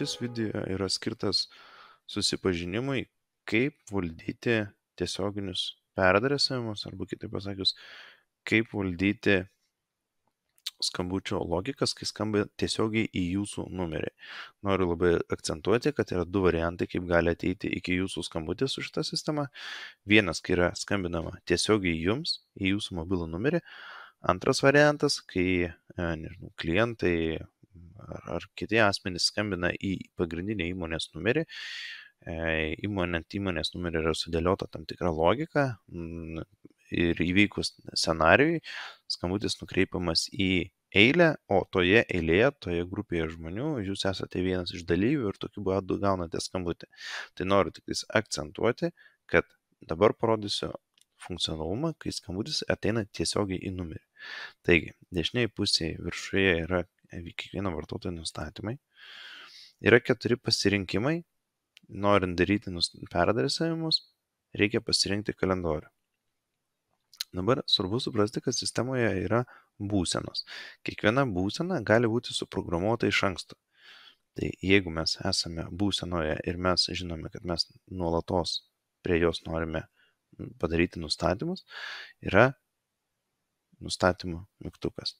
šis video yra skirtas susipažinimui, kaip valdyti tiesioginius peradresavimus, arba kitaip pasakius, kaip valdyti skambučio logikas, kai skamba tiesiogiai į jūsų numerį. Noriu labai akcentuoti, kad yra du variantai, kaip gali ateiti iki jūsų skambutis su šita sistema. Vienas, kai yra skambinama tiesiogiai jums į jūsų mobilų numerį. Antras variantas, kai klientai ar kiti asmenys skambina į pagrindinį įmonės numerį. Įmonės numerį yra sudėliota tam tikra logika ir įvykus scenarijui skambutis nukreipiamas į eilę, o toje eilėje, toje grupėje žmonių jūs esate vienas iš dalyvių ir tokiu būdu gaunate skambutį. Tai noriu tik akcentuoti, kad dabar parodysiu funkcionalumą, kai skambutis ateina tiesiogiai į numerį. Taigi, dešinėje pusėje viršuje yra kiekvieno vartotojo nustatymai. Yra 4 pasirinkimai. Norint daryti peradresavimus, reikia pasirinkti kalendorių. Dabar svarbu suprasti, kad sistemoje yra būsenos. Kiekviena būsena gali būti suprogramuota iš anksto. Tai jeigu mes esame būsenoje ir mes žinome, kad mes nuolatos prie jos norime padaryti nustatymus, yra nustatymų mygtukas.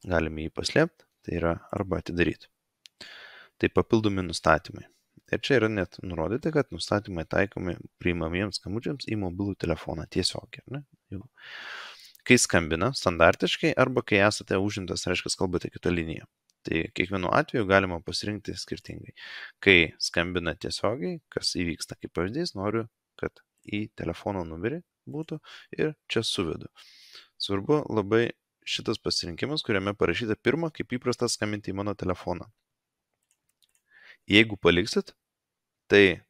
Galime jį paslėpti, tai yra arba atidaryti. Tai papildomi nustatymai. Ir čia yra net nurodyti, kad nustatymai taikomi priimamiems skambučiams į mobilų telefoną tiesiogiai. Kai skambina standartiškai arba kai esate užimtas, reiškia, kalbate kitą liniją. Tai kiekvienu atveju galima pasirinkti skirtingai. Kai skambina tiesiogiai, kas įvyksta kaip pavyzdys, noriu, kad į telefono numerį būtų ir čia suvedu. Svarbu labai šitas pasirinkimas, kuriame parašyta pirmą, kaip įprasta skambinti į mano telefoną. Jeigu paliksit, tai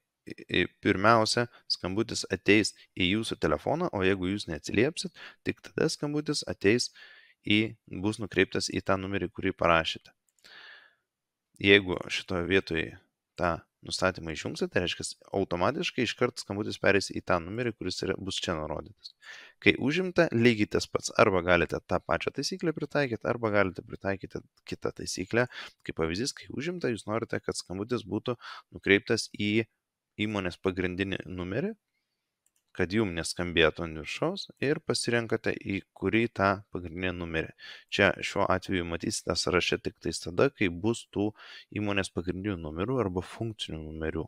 pirmiausia, skambutis ateis į jūsų telefoną, o jeigu jūs neatsiliepsit, tik tada skambutis ateis bus nukreiptas į tą numerį, kurį parašėte. Jeigu šitoje vietoje tą nustatymą išjungsite, tai reiškia, automatiškai iškart skambutis perės į tą numerį, kuris bus čia nurodytas. Kai užimta, lygiai tas pats. Arba galite tą pačią taisyklę pritaikyti, arba galite pritaikyti kitą taisyklę. Kaip pavyzdys, kai užimta, jūs norite, kad skambutis būtų nukreiptas į įmonės pagrindinį numerį, kad jum neskambėtų ant viršaus ir pasirenkate į kurį tą pagrindinį numerį. Čia šiuo atveju matysite sąraše tik tais tada, kai bus tų įmonės pagrindinių numerių arba funkcinių numerių.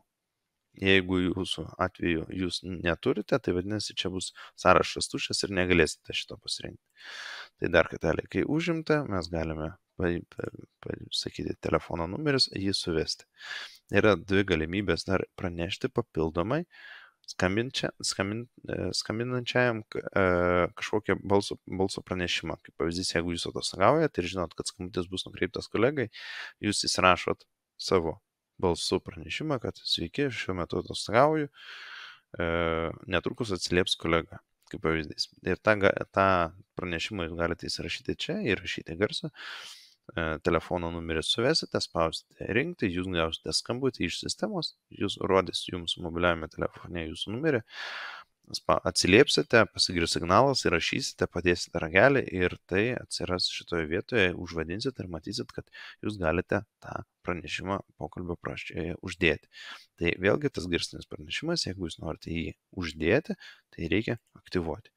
Jeigu jūsų atveju jūs neturite, tai vadinasi, čia bus sąrašas tuščias ir negalėsite šito pasirinkti. Tai dar kartelį, kai užimta, mes galime pasakyti telefono numeris, jį suvesti. Yra 2 galimybės dar pranešti papildomai skambinančiajam kažkokią balso pranešimą. Kaip pavyzdys, jeigu jūs atostogaujate ir žinot, kad skambutis bus nukreiptas kolegai, jūs įsirašot savo balsu pranešimą, kad sveiki, šiuo metu atostogauju, netrukus atsilieps kolega, kaip pavyzdys. Ir tą pranešimą jūs galite įsirašyti čia, įrašyti garsą, telefono numerį suvesite, spausite rinkti, jūs gausite skambutį iš sistemos, jūs rodys jums mobiliajame telefone jūsų numerį, atsiliepsite, pasigirs signalas, įrašysite, padėsite ragelį ir tai atsiras šitoje vietoje, užvadinsite ir matysit, kad jūs galite tą pranešimą pokalbio praščioje uždėti. Tai vėlgi tas garsinis pranešimas, jeigu jūs norite jį uždėti, tai reikia aktyvuoti.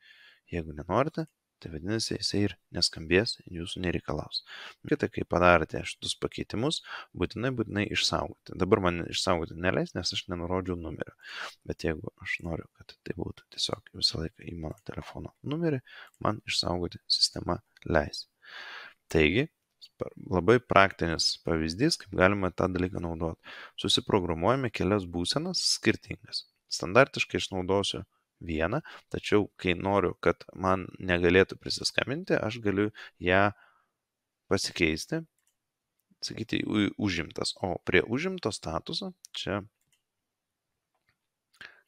Jeigu nenorite, tai vadinasi, jisai ir neskambės, jūsų nereikalaus. Kita, kai padarėte šitus pakeitimus, būtinai išsaugoti. Dabar man išsaugoti neleis, nes aš nenurodžiau numerio. Bet jeigu aš noriu, kad tai būtų tiesiog visą laiką į mano telefono numerį, man išsaugoti sistema leis. Taigi, labai praktinis pavyzdys, kaip galima tą dalyką naudoti. Susiprogramuojame kelias būsenas skirtingas. Standartiškai išnaudosiu vieną, tačiau kai noriu, kad man negalėtų prisiskambinti, aš galiu ją pasikeisti, sakyti užimtas, o prie užimto statuso čia,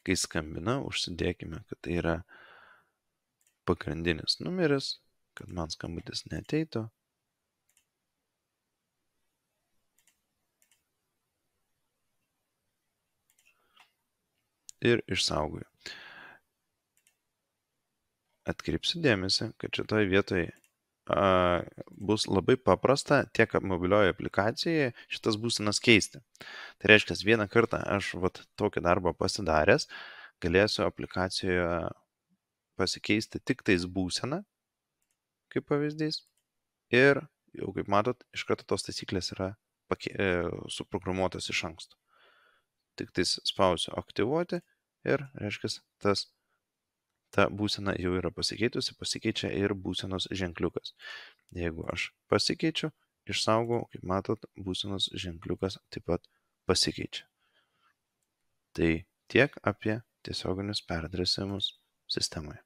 kai skambina, užsidėkime, kad tai yra pagrindinis numeris, kad man skambutis neateitų. Ir išsaugoju. Atkreipsiu dėmesį, kad šitoje vietoje bus labai paprasta tiek mobilioje aplikacijoje šitas būsenas keisti. Tai reiškia, vieną kartą aš tokį darbą pasidaręs, galėsiu aplikacijoje pasikeisti tik tais būseną, kaip pavyzdys, ir jau kaip matot, iš karto tos taisyklės yra suprogramuotos iš anksto. Tik tais spausiu aktyvuoti ir, reiškia, ta būsena jau yra pasikeitusi, pasikeičia ir būsenos ženkliukas. Jeigu aš pasikeičiu, išsaugau, kaip matot, būsenos ženkliukas taip pat pasikeičia. Tai tiek apie tiesioginius peradresavimus sistemoje.